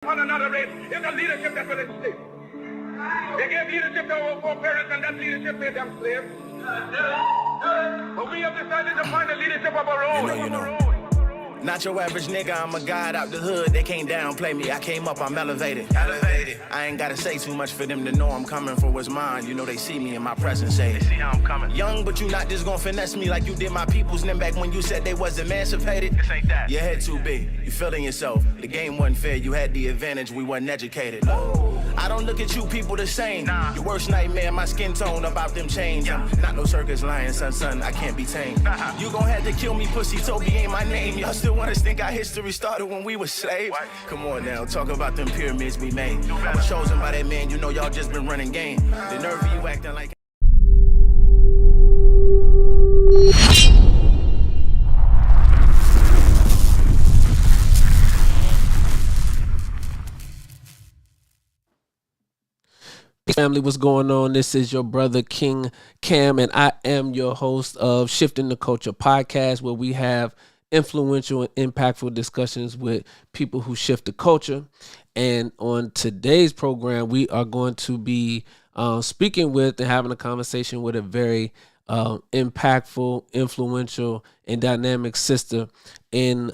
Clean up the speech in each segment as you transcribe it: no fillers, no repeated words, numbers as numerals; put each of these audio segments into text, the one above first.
One another race is the leadership that will exist. They gave leadership to our foreparents, and that leadership made them slaves. But we have decided to find the leadership of our own. Not your average nigga, I'm a god out the hood. They can't downplay me, I came up, I'm elevated. I ain't gotta say too much for them to know I'm coming for what's mine. You know they see me in my presence, say they see how I'm coming. Young, but you not just gonna finesse me like you did my peoples. Then back when you said they was emancipated. This ain't that. Your head too big, you feeling yourself. The game wasn't fair, you had the advantage, we wasn't educated. I don't look at you people the same. Nah. Your worst nightmare, my skin tone about them chains. Yeah. Not no circus lion, son, I can't be tamed. You gon' have to kill me, pussy, Toby ain't my name. Y'all still want us think our history started when we were slaves? What? Come on now, talk about them pyramids we made. I was chosen by that man, you know y'all just been running game. The nerve of you acting like... Family, what's going on? This is your brother King Cam, and I am your host of Shifting the Culture podcast, where we have influential and impactful discussions with people who shift the culture. And on today's program, we are going to be speaking with and having a conversation with a very impactful, influential, and dynamic sister in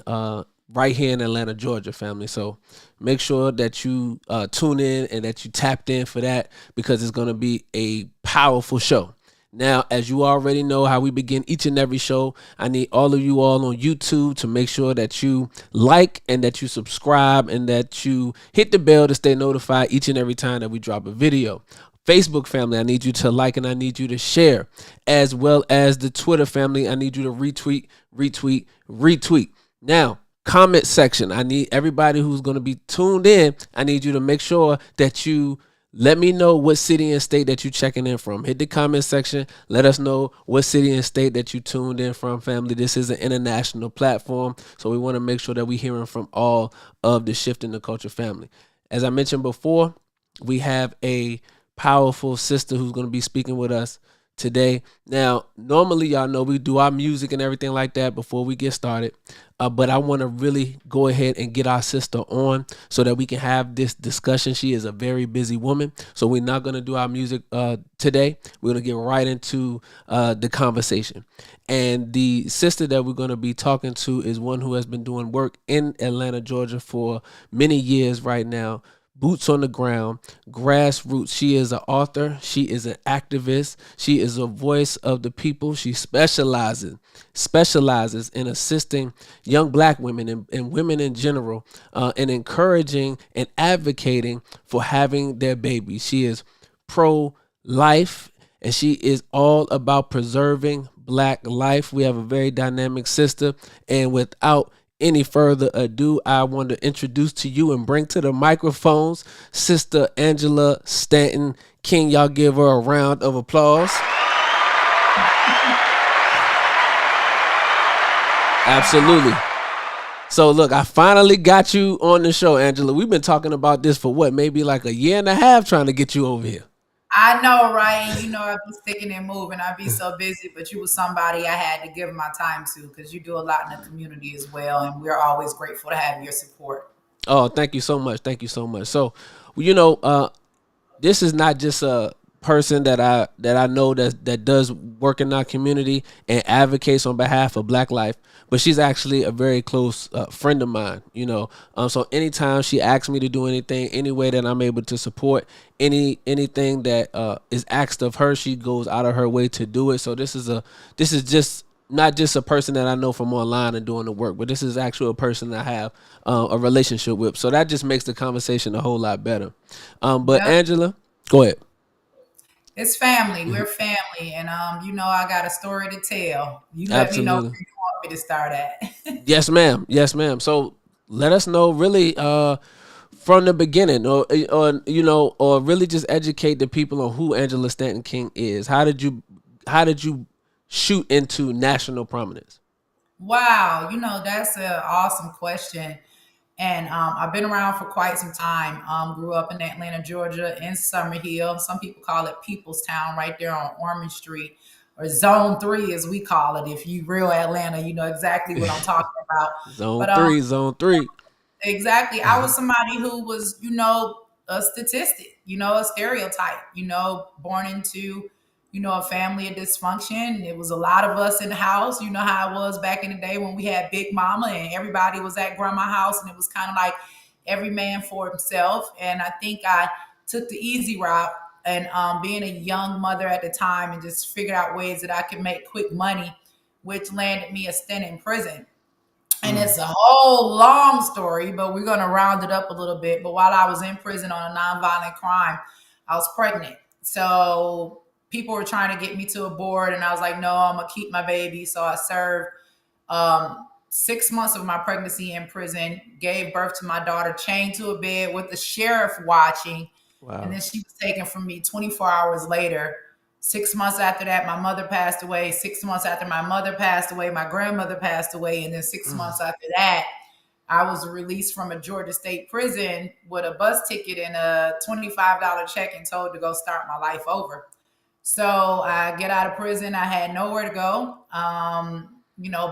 right here in Atlanta, Georgia, family. So make sure that you tune in and that you tapped in for that, because it's going to be a powerful show. Now, as you already know how we begin each and every show, I need all of you all on YouTube to make sure that you like and that you subscribe and that you hit the bell to stay notified each and every time that we drop a video. Facebook family, I need you to like and I need you to share, as well as the Twitter family. I need you to retweet. Now, comment section, I need everybody who's going to be tuned in. I need you to make sure that you let me know what city and state that you're checking in from. Hit the comment section. Let us know what city and state that you tuned in from, family. This is an international platform, so we want to make sure that we're hearing from all of the Shifting the Culture family. As I mentioned before, we have a powerful sister who's going to be speaking with us today. Now, normally, y'all know we do our music and everything like that before we get started. But I want to really go ahead and get our sister on so that we can have this discussion. She is a very busy woman, so we're not going to do our music today. We're going to get right into the conversation. And the sister that we're going to be talking to is one who has been doing work in Atlanta, Georgia for many years right now. Boots on the ground, grassroots. She is an author. She is an activist. She is a voice of the people. She specializes in assisting young black women and women in general, and encouraging and advocating for having their babies. She is pro-life, and she is all about preserving black life. We have a very dynamic sister, and without any further ado, I want to introduce to you and bring to the microphones Sister Angela Stanton King. Y'all give her a round of applause. Absolutely. So look, I finally got you on the show, Angela. We've been talking about this for what, maybe like a year and a half trying to get you over here. I know, right? And you know, I'd be sticking and moving. I'd be so busy, but you was somebody I had to give my time to, because you do a lot in the community as well. And we're always grateful to have your support. Oh, thank you so much. Thank you so much. So, you know, this is not just a person that I know that does work in our community and advocates on behalf of Black life, but she's actually a very close friend of mine, you know. So anytime she asks me to do anything, any way that I'm able to support anything that is asked of her, she goes out of her way to do it. So this is just not just a person that I know from online and doing the work, but this is actually a person that I have a relationship with. So that just makes the conversation a whole lot better. But yeah. Angela, go ahead. It's family. We're family. And, you know, I got a story to tell. You let me know where you want me to start at. Yes, ma'am. Yes, ma'am. So let us know really from the beginning, or you know, or really just educate the people on who Angela Stanton King is. How did you shoot into national prominence? Wow. You know, that's an awesome question. And I've been around for quite some time. Grew up in Atlanta, Georgia, in Summer Hill. Some people call it People's Town, right there on Ormond Street, or Zone 3 as we call it. If you real Atlanta, you know exactly what I'm talking about. Zone 3. Exactly. I was somebody who was, a statistic, a stereotype, born into, a family of dysfunction. It was a lot of us in the house. You know how it was back in the day when we had Big Mama and everybody was at grandma's house, and it was kind of like every man for himself. And I think I took the easy route, and being a young mother at the time, and just figured out ways that I could make quick money, which landed me a stint in prison. And it's a whole long story, but we're going to round it up a little bit. But while I was in prison on a nonviolent crime, I was pregnant. So people were trying to get me to abort, and I was like, no, I'm going to keep my baby. So I served 6 months of my pregnancy in prison, gave birth to my daughter, chained to a bed with the sheriff watching. Wow. And then she was taken from me 24 hours later. 6 months after that, my mother passed away. 6 months after my mother passed away, my grandmother passed away. And then 6 months after that, I was released from a Georgia state prison with a bus ticket and a $25 check and told to go start my life over. So I get out of prison. I had nowhere to go.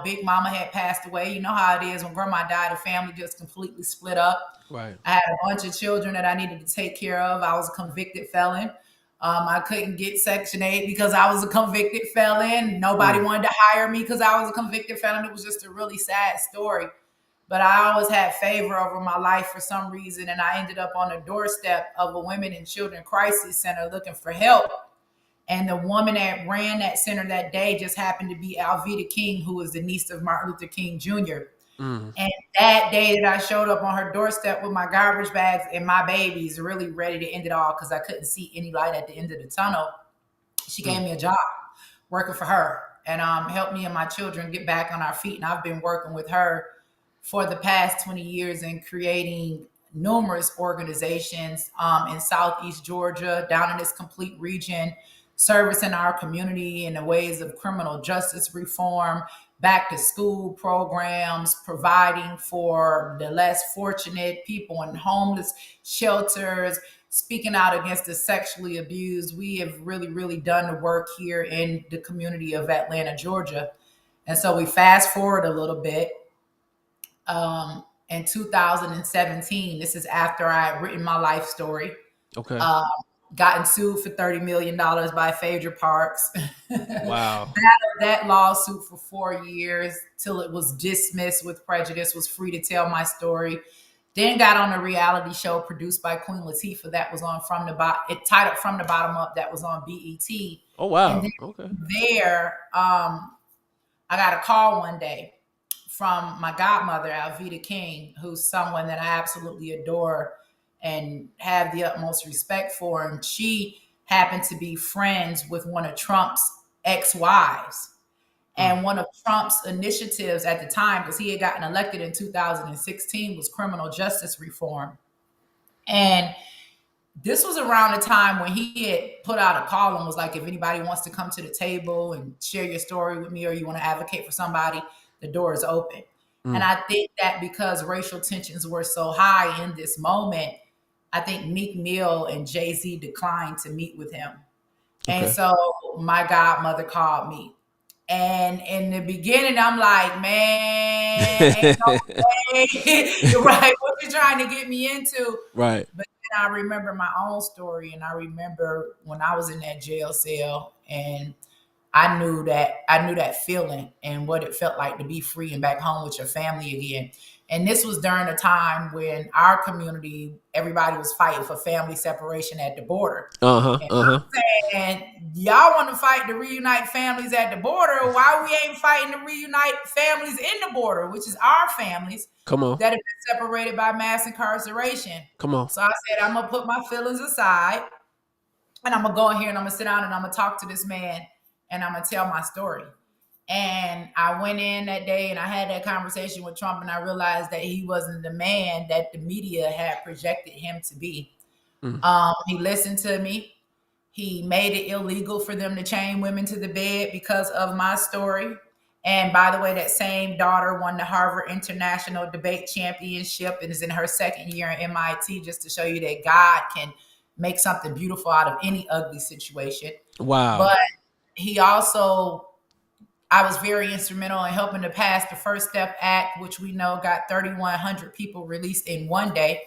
Big Mama had passed away. You know how it is when grandma died, the family just completely split up. Right. I had a bunch of children that I needed to take care of. I was a convicted felon. I couldn't get Section 8 because I was a convicted felon. Nobody wanted to hire me because I was a convicted felon. It was just a really sad story. But I always had favor over my life for some reason, and I ended up on the doorstep of a women and children crisis center looking for help. And the woman that ran that center that day just happened to be Alveda King, who was the niece of Martin Luther King Jr. And that day that I showed up on her doorstep with my garbage bags and my babies, really ready to end it all because I couldn't see any light at the end of the tunnel, she gave me a job working for her and helped me and my children get back on our feet. And I've been working with her for the past 20 years and creating numerous organizations in Southeast Georgia, down in this complete region, servicing our community in the ways of criminal justice reform, back to school programs, providing for the less fortunate people in homeless shelters, speaking out against the sexually abused. We have really, really done the work here in the community of Atlanta, Georgia. And so we fast forward a little bit. In 2017, this is after I had written my life story. Okay. Gotten sued for $30 million by Phaedra Parks. Wow. That lawsuit for 4 years till it was dismissed with prejudice, was free to tell my story. Then got on a reality show produced by Queen Latifah that was on Tied Up From the Bottom Up, that was on BET. Oh, wow. And then Okay. there, I got a call one day from my godmother, Alveda King, who's someone that I absolutely adore and have the utmost respect for. And she happened to be friends with one of Trump's ex-wives. And one of Trump's initiatives at the time, because he had gotten elected in 2016, was criminal justice reform. And this was around the time when he had put out a call and was like, if anybody wants to come to the table and share your story with me, or you want to advocate for somebody, the door is open. And I think that because racial tensions were so high in this moment, I think Meek Mill and Jay-Z declined to meet with him. Okay. And so my godmother called me. And in the beginning, I'm like, man, ain't no way. Right, what you trying to get me into? Right. But then I remember my own story, and I remember when I was in that jail cell, and I knew that feeling and what it felt like to be free and back home with your family again. And this was during a time when our community, everybody was fighting for family separation at the border. I'm saying, y'all want to fight to reunite families at the border. Why we ain't fighting to reunite families in the border, which is our families that have been separated by mass incarceration. Come on. So I said, I'm going to put my feelings aside, and I'm going to go in here and I'm going to sit down and I'm going to talk to this man, and I'm going to tell my story. And I went in that day and I had that conversation with Trump, and I realized that he wasn't the man that the media had projected him to be. He listened to me. He made it illegal for them to chain women to the bed because of my story. And by the way, that same daughter won the Harvard International Debate Championship and is in her second year at MIT, just to show you that God can make something beautiful out of any ugly situation. Wow. But he also I was very instrumental in helping to pass the First Step Act, which we know got 3,100 people released in one day.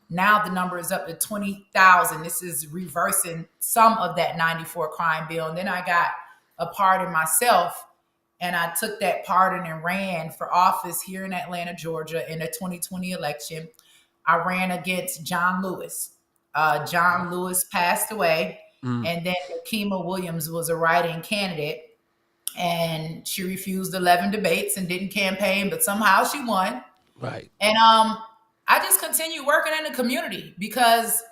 Now the number is up to 20,000. This is reversing some of that 94 crime bill. And then I got a pardon myself, and I took that pardon and ran for office here in Atlanta, Georgia in the 2020 election. I ran against John Lewis. John Lewis passed away, and then Kima Williams was a write-in candidate. And she refused 11 debates and didn't campaign, but somehow she won. Right. And I just continued working in the community because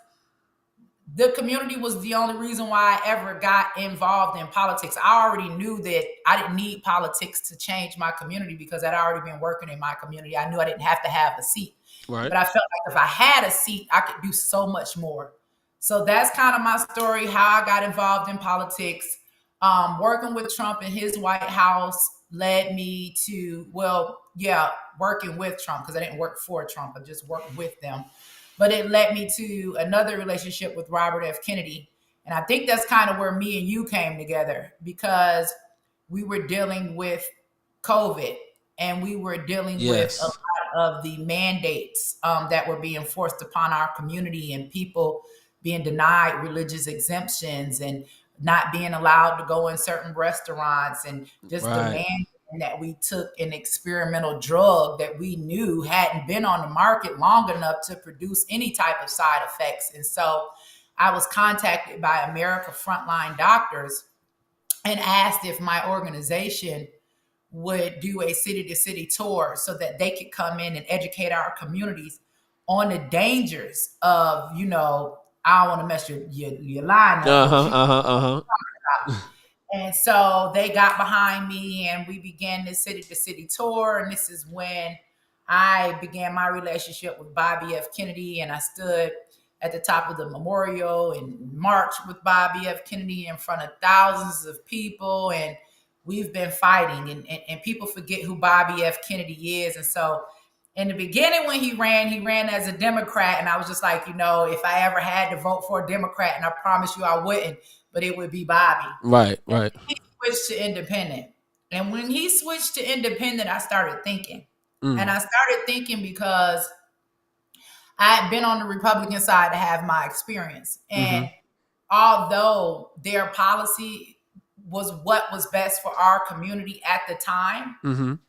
the community was the only reason why I ever got involved in politics. I already knew that I didn't need politics to change my community because I'd already been working in my community. I knew I didn't have to have a seat. Right. But I felt like if I had a seat, I could do so much more. So that's kind of my story, how I got involved in politics. Working with Trump in his White House led me to, working with Trump, because I didn't work for Trump, I just worked with them. But it led me to another relationship with Robert F. Kennedy. And I think that's kind of where me and you came together, because we were dealing with COVID and we were dealing with a lot of the mandates that were being forced upon our community, and people being denied religious exemptions and not being allowed to go in certain restaurants, and just demanding that we took an experimental drug that we knew hadn't been on the market long enough to produce any type of side effects. And so I was contacted by America Frontline Doctors and asked if my organization would do a city-to-city tour so that they could come in and educate our communities on the dangers of, I don't want to mess your line up. And so they got behind me and we began this city-to-city tour. And this is when I began my relationship with Bobby F. Kennedy. And I stood at the top of the memorial and marched with Bobby F. Kennedy in front of thousands of people. And we've been fighting. And people forget who Bobby F. Kennedy is. And so in the beginning, when he ran as a Democrat. And I was just like, if I ever had to vote for a Democrat, and I promise you I wouldn't, but it would be Bobby. Right. He switched to independent. And when he switched to independent, I started thinking. And I started thinking because I had been on the Republican side to have my experience. And although their policy was what was best for our community at the time,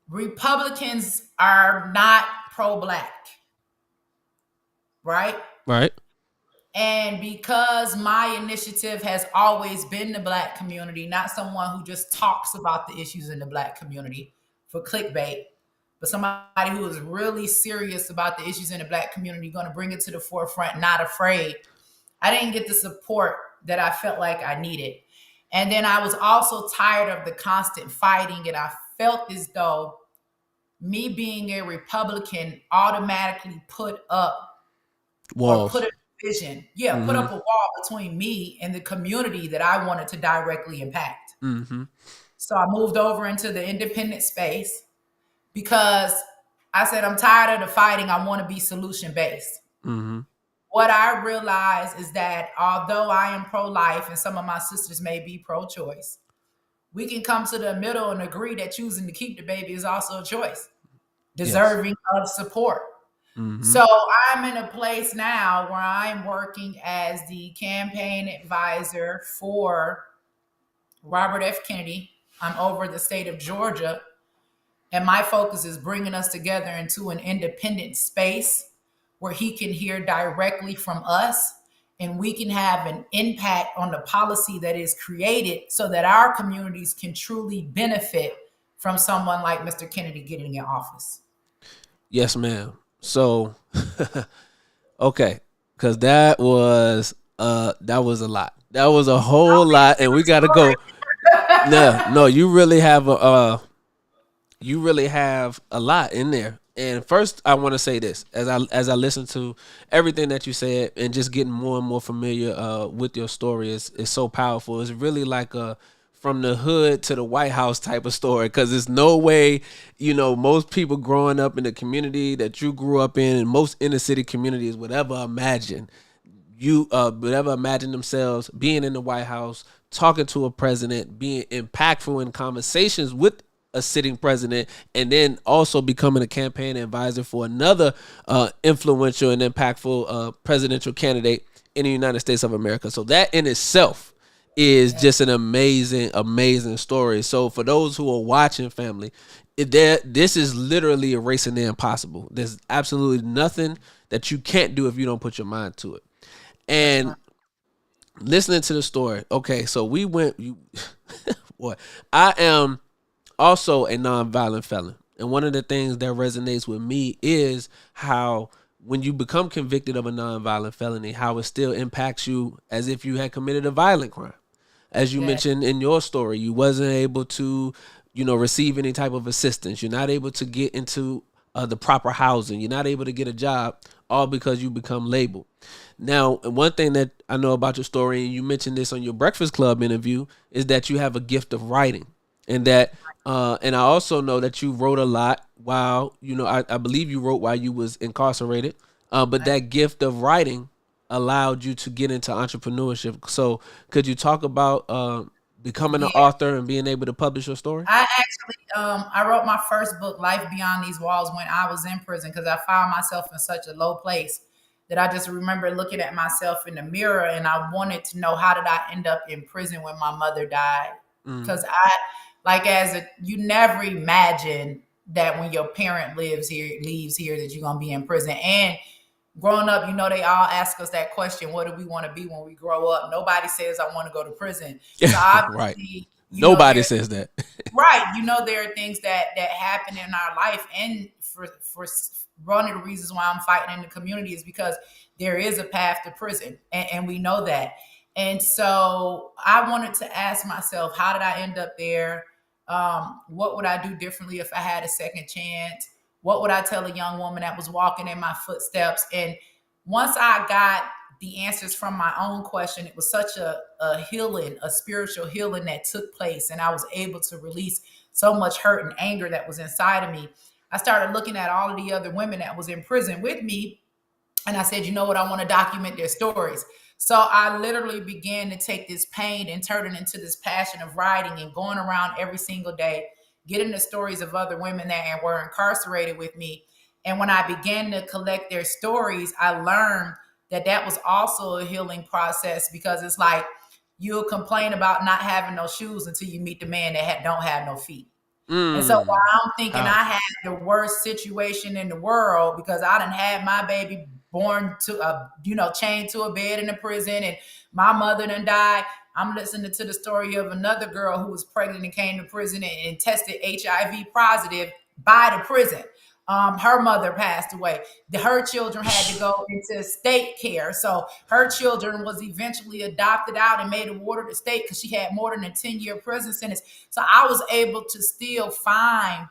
Republicans are not pro-Black. Right? Right. And because my initiative has always been the Black community, not someone who just talks about the issues in the Black community for clickbait, but somebody who is really serious about the issues in the Black community, going to bring it to the forefront, not afraid, I didn't get the support that I felt like I needed. And then I was also tired of the constant fighting, and I felt as though me being a Republican automatically put up walls. Or put a vision, put up a wall between me and the community that I wanted to directly impact. So I moved over into the independent space because I said, I'm tired of the fighting. I want to be solution-based. What I realized is that although I am pro-life and some of my sisters may be pro-choice, we can come to the middle and agree that choosing to keep the baby is also a choice, deserving of support. So I'm in a place now where I'm working as the campaign advisor for Robert F. Kennedy. I'm over the state of Georgia, and my focus is bringing us together into an independent space where he can hear directly from us, and we can have an impact on the policy that is created so that our communities can truly benefit from someone like Mr. Kennedy getting in office. Yes, ma'am. So, okay, because that was a lot. That was a whole lot, and we got to go. No, you really have a lot in there. And first, I want to say this: as I listen to everything that you said, and just getting more and more familiar with your story is so powerful. It's really like a from the hood to the White House type of story, because there's no way, most people growing up in the community that you grew up in, and most inner city communities would ever imagine themselves being in the White House, talking to a president, being impactful in conversations with a sitting president, and then also becoming a campaign advisor for another influential and impactful presidential candidate in the United States of America. So that in itself is just an amazing story. So for those who are watching, family, this is literally erasing the impossible. There's absolutely nothing that you can't do if you don't put your mind to it. And listening to the story, okay, so we went. Boy, I am also a nonviolent felon, and one of the things that resonates with me is how when you become convicted of a nonviolent felony, how it still impacts you as if you had committed a violent crime. As you mentioned in your story, you wasn't able to, receive any type of assistance. You're not able to get into the proper housing. You're not able to get a job, all because you become labeled. Now, one thing that I know about your story, and you mentioned this on your Breakfast Club interview, is that you have a gift of writing, and that, and I also know that you wrote a lot while, I believe you wrote while you was incarcerated, but that gift of writing allowed you to get into entrepreneurship. So could you talk about becoming an author and being able to publish your story? I actually, I wrote my first book, Life Beyond These Walls, when I was in prison, because I found myself in such a low place that I just remember looking at myself in the mirror, and I wanted to know, how did I end up in prison when my mother died? Because you never imagine that when your parent leaves here, that you're going to be in prison. And growing up, they all ask us that question: what do we want to be when we grow up? Nobody says, I want to go to prison. So obviously, right. Nobody says that. Right. There are things that happen in our life. And for one of the reasons why I'm fighting in the community is because there is a path to prison. And we know that. And so I wanted to ask myself, how did I end up there? What would I do differently if I had a second chance? What would I tell a young woman that was walking in my footsteps? And once I got the answers from my own question, it was such a healing, a spiritual healing that took place. And I was able to release so much hurt and anger that was inside of me. I started looking at all of the other women that was in prison with me. And I said, you know what? I want to document their stories. So I literally began to take this pain and turn it into this passion of writing and going around every single day, getting the stories of other women that were incarcerated with me. And when I began to collect their stories, I learned that was also a healing process, because it's like you'll complain about not having no shoes until you meet the man that don't have no feet. And so while I'm thinking I had the worst situation in the world because I done had my baby born to chained to a bed in a prison, and my mother done died, I'm listening to the story of another girl who was pregnant and came to prison and tested HIV positive by the prison. Her mother passed away. Her children had to go into state care. So her children was eventually adopted out and made a ward of the state because she had more than a 10-year prison sentence. So I was able to still find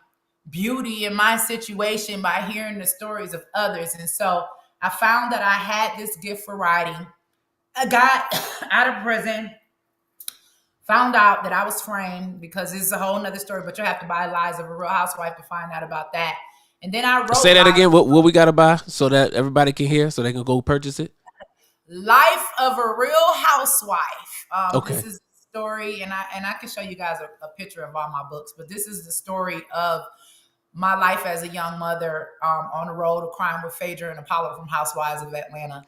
beauty in my situation by hearing the stories of others. And so I found that I had this gift for writing. I got out of prison, found out that I was framed, because this is a whole nother story, but you have to buy Lies of a Real Housewife to find out about that. And then I wrote... Say that again. What we got to buy so that everybody can hear, so they can go purchase it? Life of a Real Housewife. Okay. This is the story, and I can show you guys a picture of all my books, but this is the story of my life as a young mother on the road of crime with Phaedra and Apollo from Housewives of Atlanta.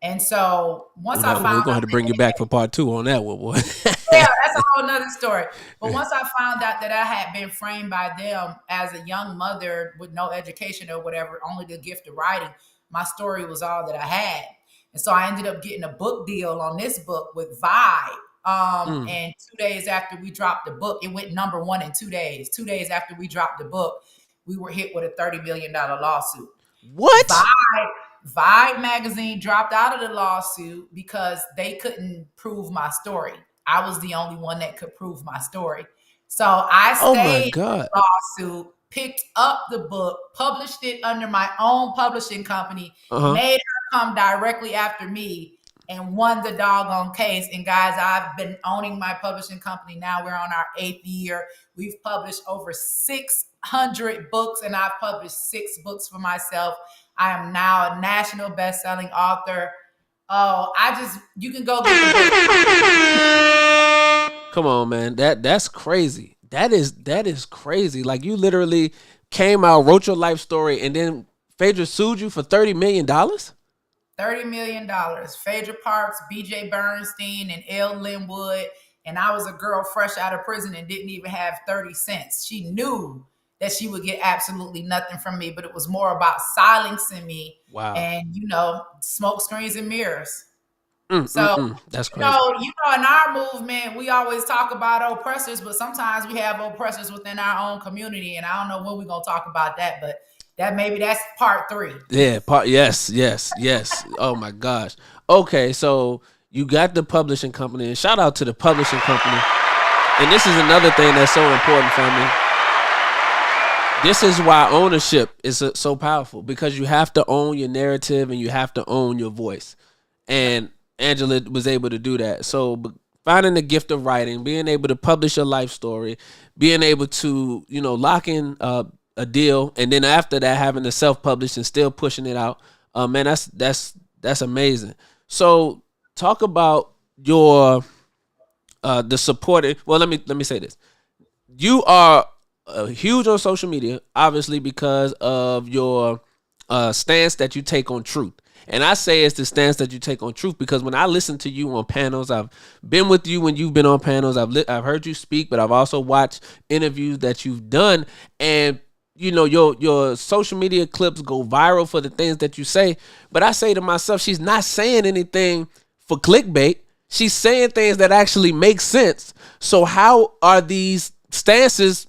And so once I found out... We're going to have to bring you back for part 2 on that one, boy. Yeah, that's a whole nother story. But once I found out that I had been framed by them as a young mother with no education or whatever, only the gift of writing, my story was all that I had. And so I ended up getting a book deal on this book with Vibe. And 2 days after we dropped the book, it went number 1 in 2 days. 2 days after we dropped the book, we were hit with a $30 million lawsuit. What? Vibe magazine dropped out of the lawsuit because they couldn't prove my story. I was the only one that could prove my story. So I stayed in the lawsuit, picked up the book, published it under my own publishing company, made her come directly after me, and won the doggone case. And guys, I've been owning my publishing company now. We're on our 8th year. We've published over 600 books, and I've published 6 books for myself. I am now a national best-selling author. Oh, you can go get the book. Come on, man. That's crazy. That is crazy. Like you literally came out, wrote your life story, and then Phaedra sued you for $30 million. $30 million. Phaedra Parks, BJ Bernstein, and L. Linwood. And I was a girl fresh out of prison and didn't even have 30 cents. She knew that she would get absolutely nothing from me, but it was more about silencing me Wow. and, smoke screens and mirrors. That's crazy. In our movement, we always talk about oppressors, but sometimes we have oppressors within our own community. And I don't know when we're going to talk about that, but that's part 3. Yeah. Yes. Oh my gosh. Okay, so you got the publishing company, and shout out to the publishing company. And this is another thing that's so important for me. This is why ownership is so powerful, because you have to own your narrative and you have to own your voice. And Angela was able to do that. So finding the gift of writing, being able to publish a life story, being able to, lock in a deal, and then after that having to self-publish and still pushing it out. Man, that's amazing. So talk about your the supporting. Well, let me say this. You are huge on social media, obviously, because of your stance that you take on truth. And I say it's the stance that you take on truth because when I listen to you on panels, I've been with you when you've been on panels. I've heard you speak, but I've also watched interviews that you've done, and your social media clips go viral for the things that you say. But I say to myself, she's not saying anything for clickbait. She's saying things that actually make sense. So how are these stances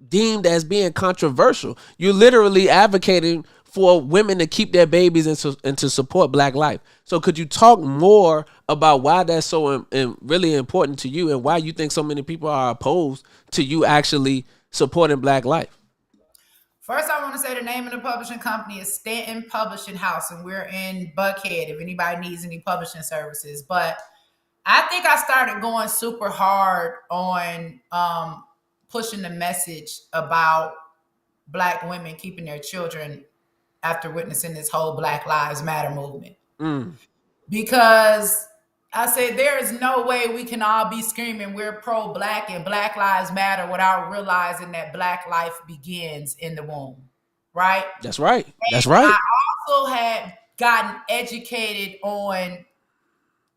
deemed as being controversial? You're literally advocating for women to keep their babies and to support Black life. So could you talk more about why that's so really important to you and why you think so many people are opposed to you actually supporting Black life? First, I want to say the name of the publishing company is Stanton Publishing House, and we're in Buckhead if anybody needs any publishing services. But I think I started going super hard on pushing the message about Black women keeping their children after witnessing this whole Black Lives Matter movement. Because I said there is no way we can all be screaming we're pro-Black and Black Lives Matter without realizing that Black life begins in the womb, right? That's right. That's And right. I also had gotten educated on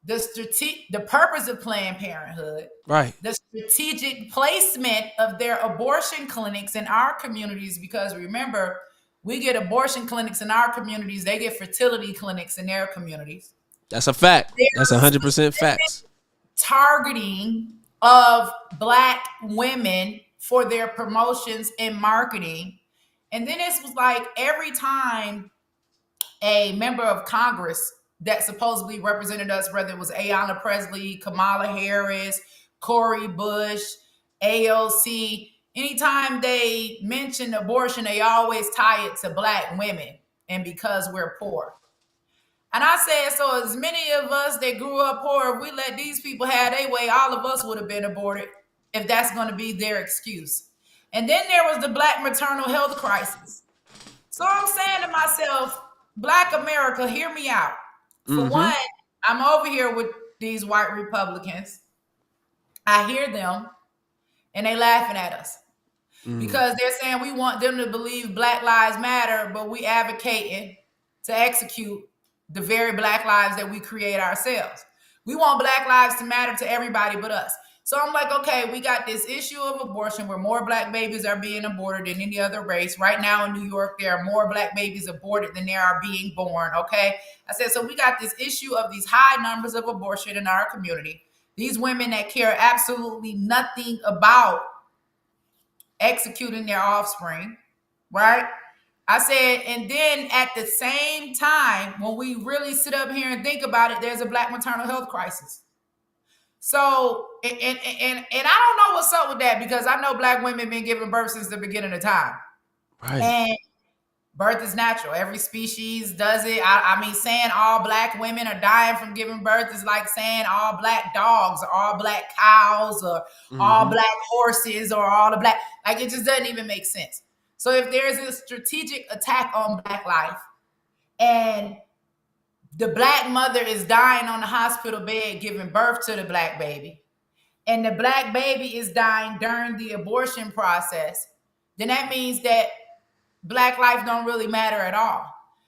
the purpose of Planned Parenthood, Right. the strategic placement of their abortion clinics in our communities, because remember, we get abortion clinics in our communities, they get fertility clinics in their communities. That's a fact. That's 100% facts. Targeting of Black women for their promotions and marketing. And then it was like every time a member of Congress that supposedly represented us, whether it was Ayanna Presley, Kamala Harris, Cori Bush, AOC, anytime they mention abortion, they always tie it to Black women and because we're poor. And I said, so as many of us that grew up poor, if we let these people have their way, all of us would have been aborted if that's going to be their excuse. And then there was the Black maternal health crisis. So I'm saying to myself, Black America, hear me out. For one, I'm over here with these white Republicans. I hear them and they laughing at us because they're saying we want them to believe Black Lives Matter, but we advocating to execute the very Black lives that we create ourselves. We want Black lives to matter to everybody but us. So I'm like, okay, we got this issue of abortion where more Black babies are being aborted than any other race. Right now in New York, there are more Black babies aborted than there are being born, okay? I said, so we got this issue of these high numbers of abortion in our community. These women that care absolutely nothing about executing their offspring, right? I said, and then at the same time, when we really sit up here and think about it, there's a Black maternal health crisis. So, and I don't know what's up with that because I know Black women been giving birth since the beginning of time. Right. And birth is natural. Every species does it. I mean, saying all Black women are dying from giving birth is like saying all Black dogs or all Black cows or all Black horses or all the Black, like it just doesn't even make sense. So if there's a strategic attack on Black life and the Black mother is dying on the hospital bed giving birth to the Black baby, and the black baby is dying during the abortion process, then that means that black life don't really matter at all.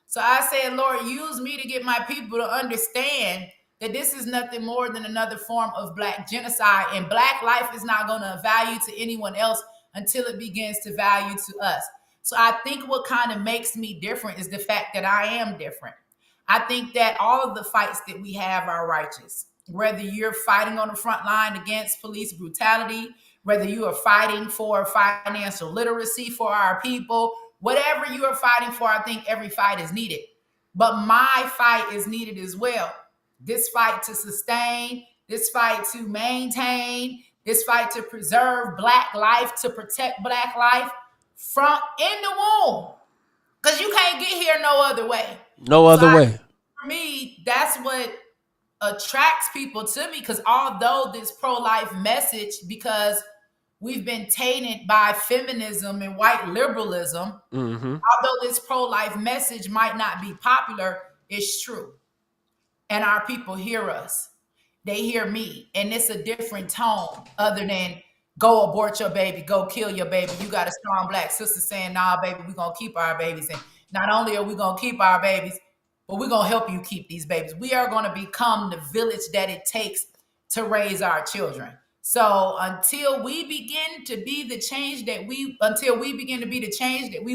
So I said, Lord, use me to get my people to understand that this is nothing more than another form of black genocide, and black life is not going to value to anyone else until it begins to value to us. So I think what kind of makes me different is the fact that I am different. I think that all of the fights that we have are righteous. Whether you're fighting on the front line against police brutality, whether you are fighting for financial literacy for our people, whatever you are fighting for, I think every fight is needed. But my fight is needed as well. This fight to sustain, this fight to maintain, this fight to preserve black life, to protect black life from in the womb. Because you can't get here no other way. No other way. For me, that's what attracts people to me. Because although this pro-life message, because we've been tainted by feminism and white liberalism, although this pro-life message might not be popular, it's true. And our people hear us. They hear me. And it's a different tone other than go abort your baby, go kill your baby. You got a strong black sister saying, nah, baby, we're going to keep our babies. And not only are we going to keep our babies, but we're going to help you keep these babies. We are going to become the village that it takes to raise our children. So until we begin to be the change that we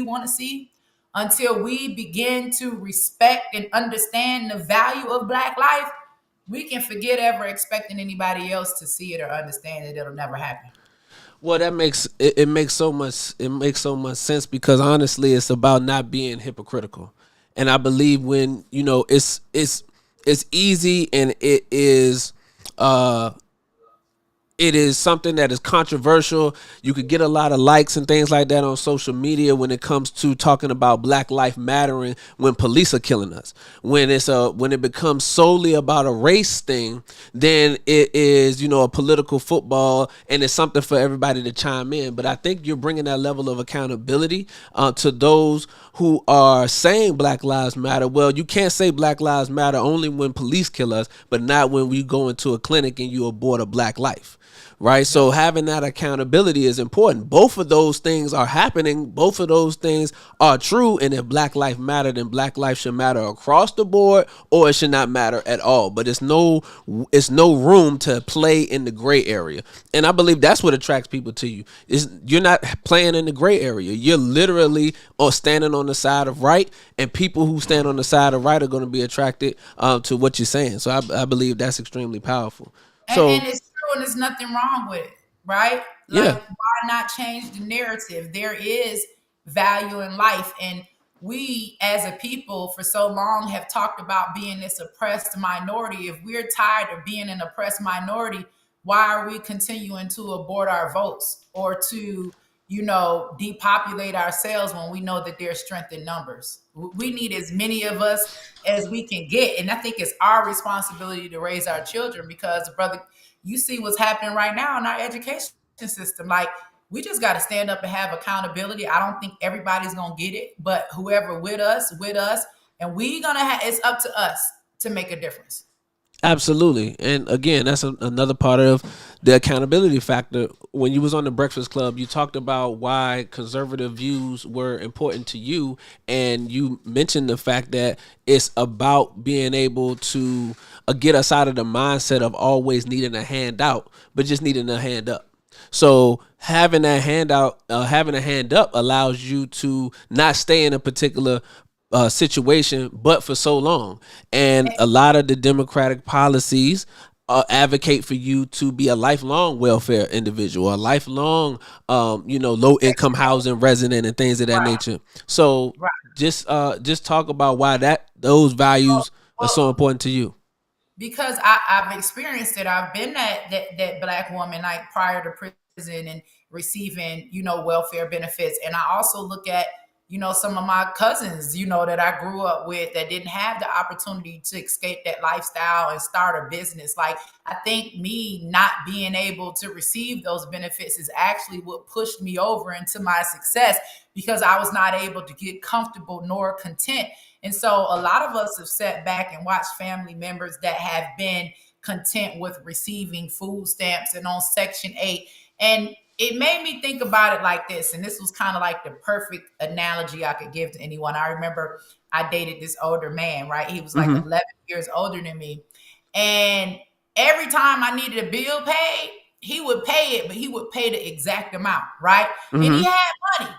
want to see, until we begin to respect and understand the value of black life, we can forget ever expecting anybody else to see it or understand it. It'll never happen. Well, that makes it makes so much sense, because honestly, it's about not being hypocritical. And I believe when, it's easy, and it is something that is controversial. You could get a lot of likes and things like that on social media when it comes to talking about Black Life Mattering when police are killing us. When it becomes solely about a race thing, then it is, a political football, and it's something for everybody to chime in. But I think you're bringing that level of accountability to those who are saying Black Lives Matter. Well, you can't say Black Lives Matter only when police kill us, but not when we go into a clinic and you abort a black life. Right. So having that accountability is important. Both of those things are happening. Both of those things are true. And if Black life matter, then Black life should matter across the board, or it should not matter at all. But it's no room to play in the gray area. And I believe that's what attracts people to you. You're not playing in the gray area. You're literally standing on the side of right, and people who stand on the side of right are going to be attracted to what you're saying. So I believe that's extremely powerful. And it's true, and there's nothing wrong with it, right? Yeah. Why not change the narrative? There is value in life. And we as a people for so long have talked about being this oppressed minority. If we're tired of being an oppressed minority, why are we continuing to abort our votes or to, depopulate ourselves when we know that there's strength in numbers? We need as many of us as we can get. And I think it's our responsibility to raise our children, because, brother, you see what's happening right now in our education system. Like, we just got to stand up and have accountability. I don't think everybody's going to get it, but whoever with us, and it's up to us to make a difference. Absolutely. And again, that's another part of the accountability factor. When you was on the Breakfast Club, you talked about why conservative views were important to you. And you mentioned the fact that it's about being able to get us out of the mindset of always needing a handout, but just needing a hand up. So having a hand up allows you to not stay in a particular situation, but for so long. And a lot of the Democratic policies advocate for you to be a lifelong welfare individual, a lifelong, low income housing resident, and things of that nature. So just talk about why those values are so important to you. Because I've experienced it. I've been that black woman, like, prior to prison and receiving, welfare benefits. And I also look at, some of my cousins, that I grew up with that didn't have the opportunity to escape that lifestyle and start a business. Like, I think me not being able to receive those benefits is actually what pushed me over into my success, because I was not able to get comfortable nor content And so a lot of us have sat back and watched family members that have been content with receiving food stamps and on Section 8. And it made me think about it like this. And this was kind of like the perfect analogy I could give to anyone. I remember I dated this older man, right? He was like 11 years older than me. And every time I needed a bill paid, he would pay it, but he would pay the exact amount, right? And he had money.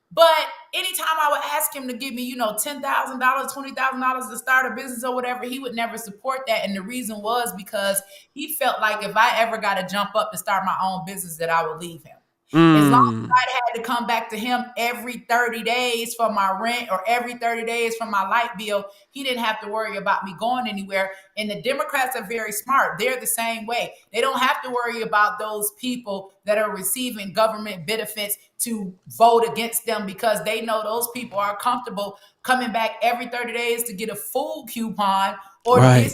But anytime I would ask him to give me, $10,000, $20,000 to start a business or whatever, he would never support that. And the reason was because he felt like if I ever got to jump up to start my own business, that I would leave him. As long as I had to come back to him every 30 days for my rent or every 30 days for my light bill, he didn't have to worry about me going anywhere. And the Democrats are very smart. They're the same way. They don't have to worry about those people that are receiving government benefits to vote against them, because they know those people are comfortable coming back every 30 days to get a food coupon or rent.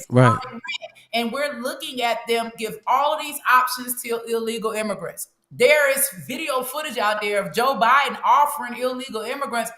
And we're looking at them give all of these options to illegal immigrants. There is video footage out there of Joe Biden offering illegal immigrants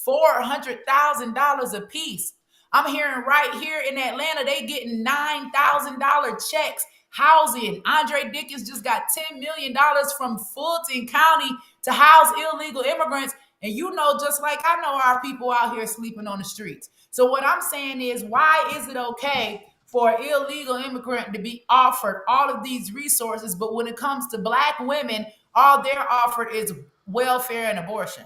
$400,000 a piece. I'm hearing right here in Atlanta, they getting $9,000 checks. Housing. Andre Dickens just got $10 million from Fulton County to house illegal immigrants. And just like I know, our people out here sleeping on the streets. So what I'm saying is, why is it okay for an illegal immigrant to be offered all of these resources, but when it comes to Black women, all they're offered is welfare and abortion?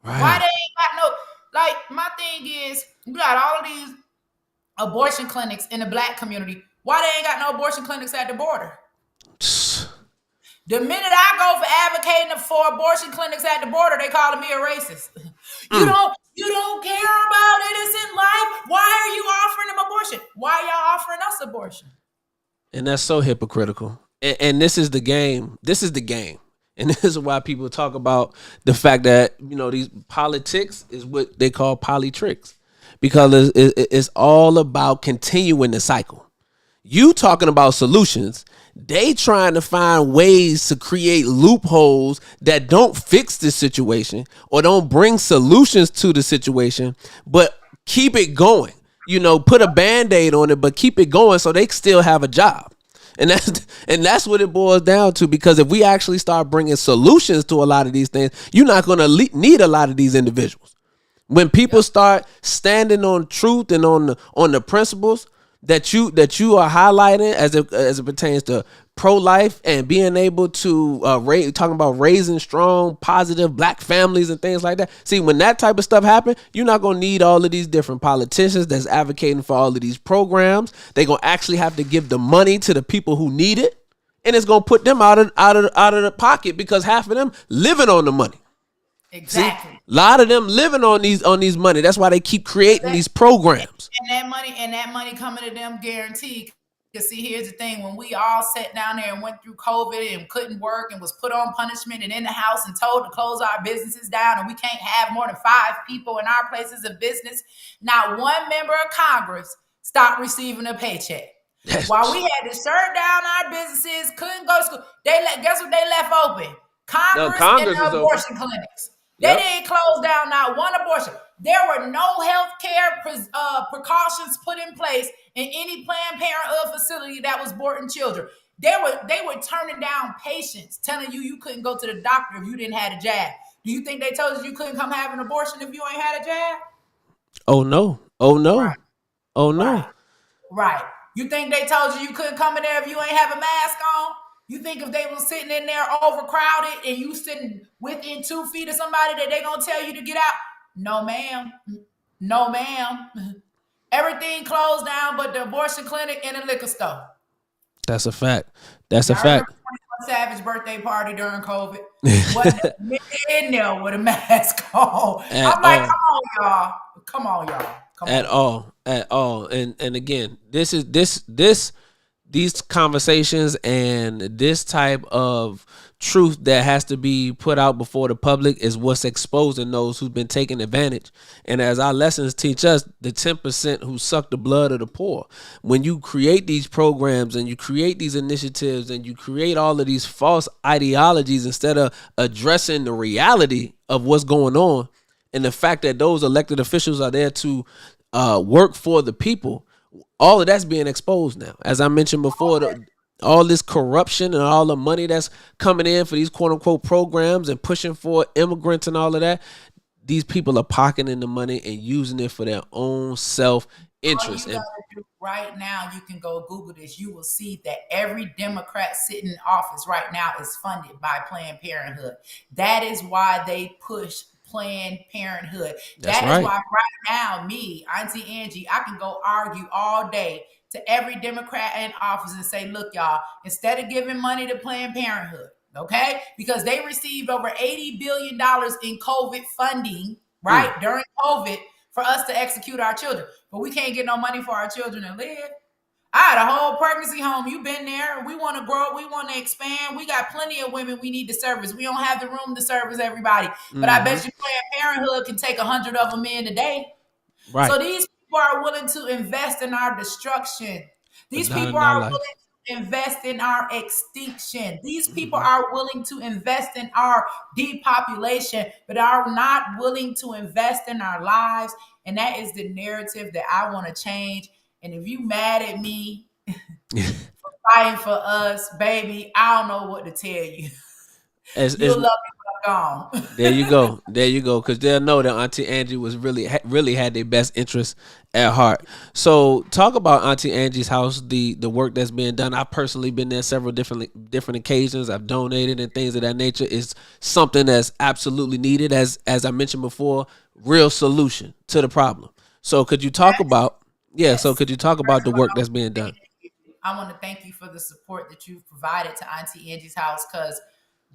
Right. Why they ain't got my thing is, you got all of these abortion clinics in the Black community. Why they ain't got no abortion clinics at the border? The minute I go for advocating for abortion clinics at the border, they calling me a racist. You don't care about innocent life. Why are you offering them abortion? Why are y'all offering us abortion? And that's so hypocritical. And this is the game. This is the game. And this is why people talk about the fact that, these politics is what they call polytricks, because it's all about continuing the cycle. You talking about solutions. They trying to find ways to create loopholes that don't fix the situation or don't bring solutions to the situation, but keep it going. Put a Band-Aid on it, but keep it going so they still have a job. And that's what it boils down to, because if we actually start bringing solutions to a lot of these things, you're not going to need a lot of these individuals. When people start standing on truth and on the principles that you are highlighting as it pertains to pro-life and being able to talking about raising strong, positive Black families and things like that. See, when that type of stuff happens, you're not going to need all of these different politicians that's advocating for all of these programs. They're going to actually have to give the money to the people who need it, and it's going to put them out of the pocket, because half of them living on the money. Exactly. See, a lot of them living on these money. That's why they keep creating these programs. And that money coming to them guaranteed. Because see, here's the thing: when we all sat down there and went through COVID and couldn't work and was put on punishment and in the house and told to close our businesses down and we can't have more than 5 people in our places of business, not one member of Congress stopped receiving a paycheck. While we had to shut down our businesses, couldn't go to school, guess what they left open? Congress and the abortion clinics. They didn't close down not one abortion. There were no health care precautions put in place in any Planned Parenthood facility that was aborting children. They were turning down patients, telling you couldn't go to the doctor if you didn't have a jab. Do you think they told you couldn't come have an abortion if you ain't had a jab? Oh no. Right. Oh no. Right. You think they told you couldn't come in there if you ain't have a mask on? You think if they was sitting in there overcrowded and you sitting within 2 feet of somebody that they gonna tell you to get out? No, ma'am. No, ma'am. Everything closed down but the abortion clinic and the liquor store. That's a fact. That's a fact. 21 Savage birthday party during COVID. Wasn't in there with a mask on. I'm like, come on, y'all. At all. And again, these conversations and this type of truth that has to be put out before the public is what's exposing those who've been taking advantage. And as our lessons teach us, the 10% who suck the blood of the poor. When you create these programs and you create these initiatives and you create all of these false ideologies instead of addressing the reality of what's going on, and the fact that those elected officials are there to work for the people, all of that's being exposed now. As I mentioned before, all this corruption and all the money that's coming in for these quote unquote programs and pushing for immigrants and all of that, these people are pocketing the money and using it for their own self interest. All you gotta do right now, you can go Google this. You will see that every Democrat sitting in office right now is funded by Planned Parenthood. That is why they push Planned Parenthood. That's That is right. why right now, me, Auntie Angie, I can go argue all day to every Democrat in office and say, look, y'all, instead of giving money to Planned Parenthood, okay, because they received over $80 billion in COVID funding, right, during COVID for us to execute our children. But we can't get no money for our children to live. I had a whole pregnancy home. You've been there. We want to grow. We want to expand. We got plenty of women we need to service. We don't have the room to service everybody. But I bet you Planned Parenthood can take 100 of them in a day. Right. So these people are willing to invest in our destruction. These But not people in our are life. willing to invest in our extinction. These people are willing to invest in our depopulation, but are not willing to invest in our lives. And that is the narrative that I want to change. And if you mad at me for fighting for us, baby, I don't know what to tell you. You'll love me when I'm gone. There you go. There you go. Because they'll know that Auntie Angie was really had their best interests at heart. So talk about Auntie Angie's house, the work that's being done. I've personally been there several different occasions. I've donated and things of that nature. It's something that's absolutely needed. As I mentioned before, real solution to the problem. So could you talk about So could you talk about the work that's being done? I want to thank you for the support that you've provided to Auntie Angie's house, because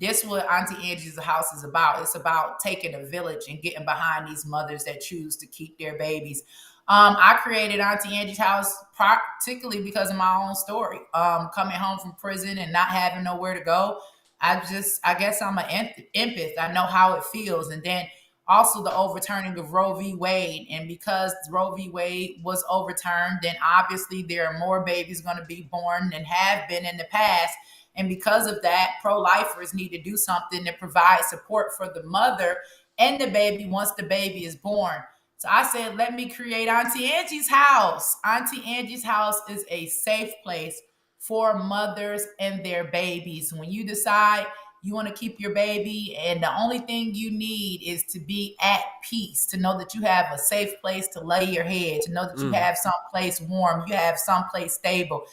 this is what Auntie Angie's house is about. It's about taking a village and getting behind these mothers that choose to keep their babies. I created Auntie Angie's house particularly because of my own story. Coming home from prison and not having nowhere to go. I guess I'm an empath. I know how it feels. And then also the overturning of Roe v. Wade. And because Roe v. Wade was overturned, then obviously there are more babies going to be born than have been in the past. And because of that, pro-lifers need to do something to provide support for the mother and the baby once the baby is born. So I said, let me create Auntie Angie's house. Auntie Angie's house is a safe place for mothers and their babies. When you decide you want to keep your baby, and the only thing you need is to be at peace, to know that you have a safe place to lay your head, to know that you have someplace warm, you have someplace stable.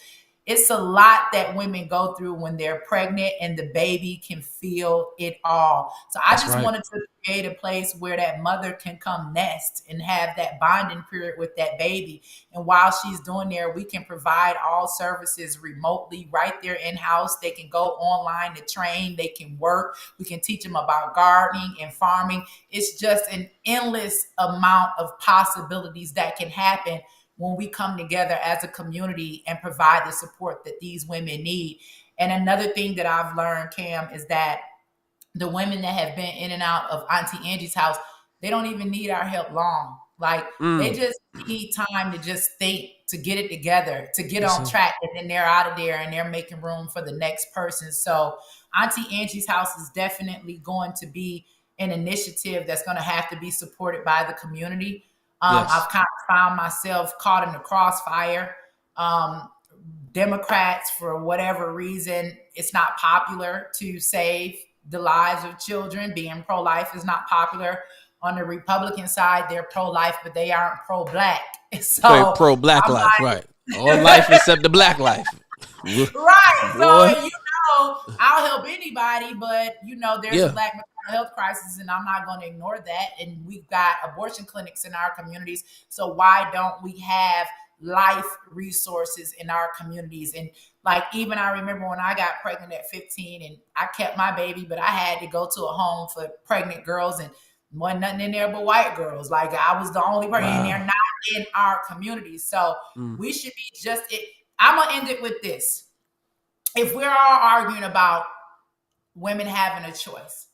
It's a lot that women go through when they're pregnant, and the baby can feel it all. So I just wanted to create a place where that mother can come nest and have that bonding period with that baby. And while she's doing there, we can provide all services remotely right there in-house. They can go online to train. They can work. We can teach them about gardening and farming. It's just an endless amount of possibilities that can happen when we come together as a community and provide the support that these women need. And another thing that I've learned, Cam, is that the women that have been in and out of Auntie Angie's house, they don't even need our help long. Like they just need time to just think, to get it together, to get on track, and then they're out of there and they're making room for the next person. So Auntie Angie's house is definitely going to be an initiative that's going to have to be supported by the community. I've kind of found myself caught in the crossfire. Democrats, for whatever reason, it's not popular to save the lives of children. Being pro-life is not popular. On the Republican side, they're pro-life, but they aren't pro-black. So pro-black life, right? All life except the black life. Right. So, I'll help anybody, but, there's a black mental health crisis, and I'm not going to ignore that. And we've got abortion clinics in our communities. So why don't we have life resources in our communities? And even I remember when I got pregnant at 15 and I kept my baby, but I had to go to a home for pregnant girls, and wasn't nothing in there but white girls. I was the only person, and they're not in our communities. So we should be I'm going to end it with this. If we're all arguing about women having a choice,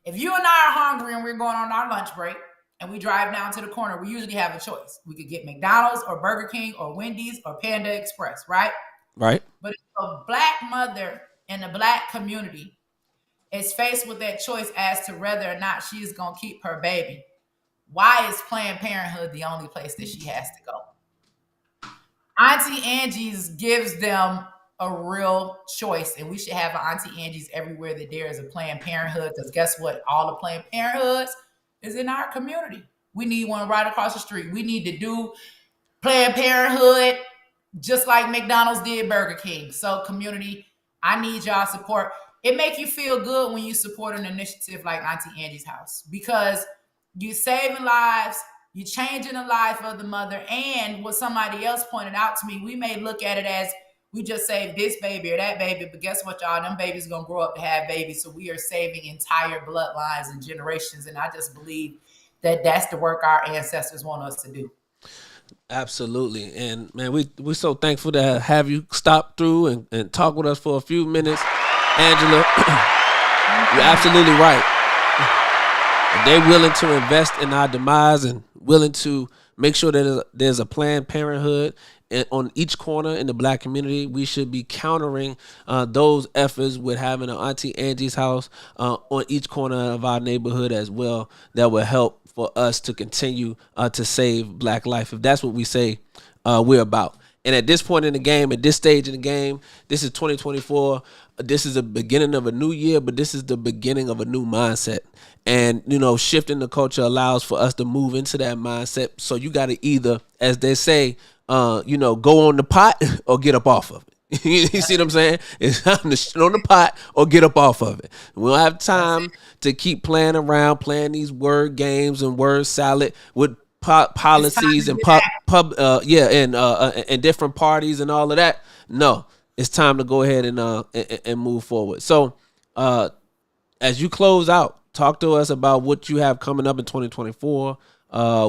if you and I are hungry and we're going on our lunch break and we drive down to the corner, we usually have a choice. We could get McDonald's or Burger King or Wendy's or Panda Express, right? Right. But if a black mother in the black community is faced with that choice as to whether or not she's going to keep her baby, why is Planned Parenthood the only place that she has to go? Auntie Angies gives them a real choice, and we should have an Auntie Angies everywhere that there is a Planned Parenthood, because guess what? All the Planned Parenthoods is in our community. We need one right across the street. We need to do Planned Parenthood just like McDonald's did Burger King. So community, I need y'all support. It make you feel good when you support an initiative like Auntie Angie's House, because you saving lives, you changing the life of the mother. And what somebody else pointed out to me, we may look at it as we just saved this baby or that baby, but guess what, y'all? Them babies gonna grow up to have babies. So we are saving entire bloodlines and generations. And I just believe that that's the work our ancestors want us to do. Absolutely. And man, we're so thankful to have you stop through and talk with us for a few minutes. Angela, you're absolutely right. They're willing to invest in our demise and willing to make sure that there's a Planned Parenthood on each corner in the Black community. We should be countering those efforts with having an Auntie Angie's House on each corner of our neighborhood as well. That will help for us to continue to save Black life, if that's what we say we're about. And at this point in the game, at this stage in the game, this is 2024. This is the beginning of a new year, but this is the beginning of a new mindset. And, you know, shifting the culture allows for us to move into that mindset. So you got to either, as they say, go on the pot or get up off of it. You see what I'm saying? It's time to shit on the pot or get up off of it. We don't have time to keep playing around, playing these word games and word salad with policies and and different parties and all of that. No, it's time to go ahead and move forward. So, as you close out, talk to us about what you have coming up in 2024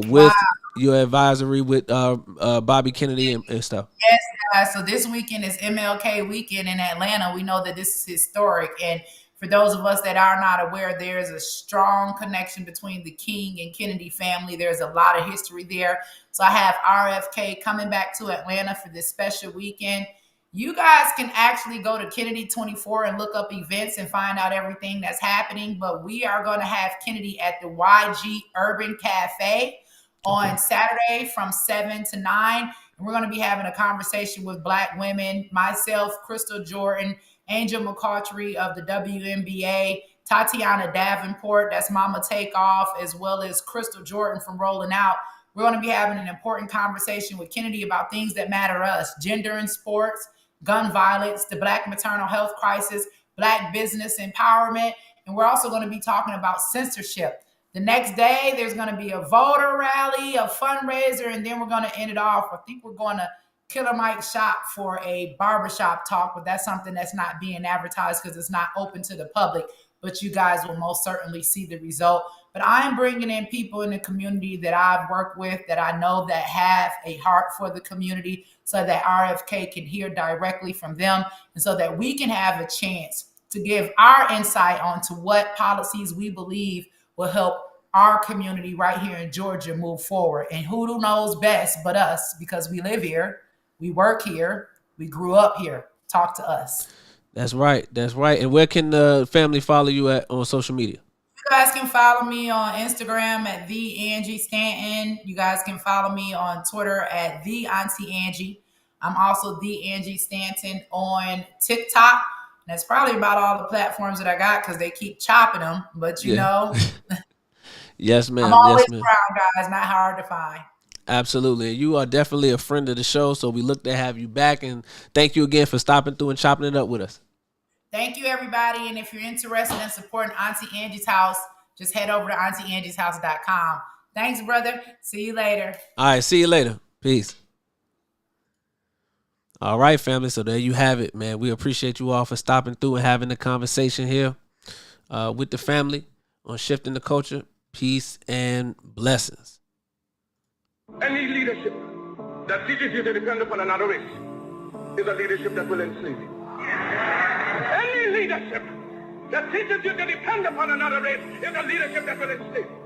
with your advisory with Bobby Kennedy and stuff. Yes, guys. So this weekend is MLK weekend in Atlanta. We know that this is historic. And for those of us that are not aware, there's a strong connection between the King and Kennedy family. There's a lot of history there. So I have RFK coming back to Atlanta for this special weekend. You guys can actually go to Kennedy 24 and look up events and find out everything that's happening. But we are going to have Kennedy at the YG Urban Cafe on Saturday from 7 to 9. And we're going to be having a conversation with Black women, myself, Crystal Jordan, Angel McCautry of the WNBA, Tatiana Davenport, that's Mama Takeoff, as well as Crystal Jordan from Rolling Out. We're going to be having an important conversation with Kennedy about things that matter us: gender in sports, gun violence, the Black maternal health crisis, Black business empowerment. And we're also going to be talking about censorship. The next day, there's going to be a voter rally, a fundraiser, and then we're going to end it off. I think we're going to Killer Mike's shop for a barbershop talk, but that's something that's not being advertised because it's not open to the public. But you guys will most certainly see the result. But I am bringing in people in the community that I've worked with, that I know that have a heart for the community, so that RFK can hear directly from them, and so that we can have a chance to give our insight onto what policies we believe will help our community right here in Georgia move forward. And who knows best but us, because we live here, we work here, we grew up here. Talk to us. That's right. That's right. And where can the family follow you at on social media? You guys can follow me on Instagram at the Angela Stanton. You guys can follow me on Twitter at the Auntie Angie. I'm also the Angela Stanton on TikTok. And that's probably about all the platforms that I got because they keep chopping them. But you know, yes, ma'am. I'm always yes, ma'am. proud, guys. Not hard to find. Absolutely. You are definitely a friend of the show, so we look to have you back. And thank you again for stopping through and chopping it up with us. Thank you, everybody. And if you're interested in supporting Auntie Angie's House, just head over to AuntieAngiesHouse.com. Thanks, brother. See you later. All right. See you later. Peace. All right, family. So there you have it, man. We appreciate you all for stopping through and having the conversation here with the family on Shifting the Culture. Peace and blessings. Any leadership that teaches you to depend upon another race is a leadership that will enslave you. Any leadership that teaches you to depend upon another race is a leadership that will enslave you.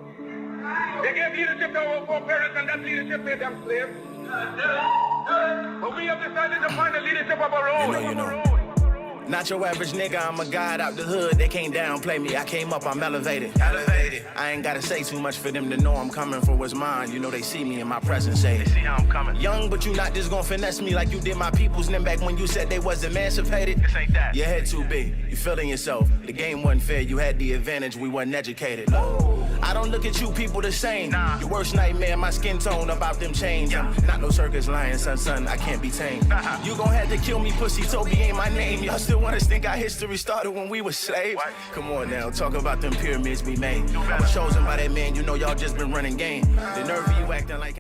They gave leadership to our foreparents, and that leadership made them slaves. But we have decided to find a leadership of our own. Not your average nigga, I'm a god out the hood. They can't downplay me. I came up, I'm elevated. Elevated. I ain't gotta say too much for them to know I'm coming for what's mine. You know they see me in my presence, say they see how I'm coming. Young, but you not just gonna finesse me like you did my peoples. Then back when you said they was emancipated. This ain't that. Your head too big. You feeling yourself. The game wasn't fair. You had the advantage. We wasn't educated. I don't look at you people the same. Nah. Your worst nightmare, my skin tone about them chains. Yeah. Not no circus lion, son, I can't be tamed. You gon' have to kill me, pussy, Toby ain't my name. Y'all still want us think our history started when we were slaves? What? Come on now, talk about them pyramids we made. I was chosen by that man, you know y'all just been running game. The nerve of you acting like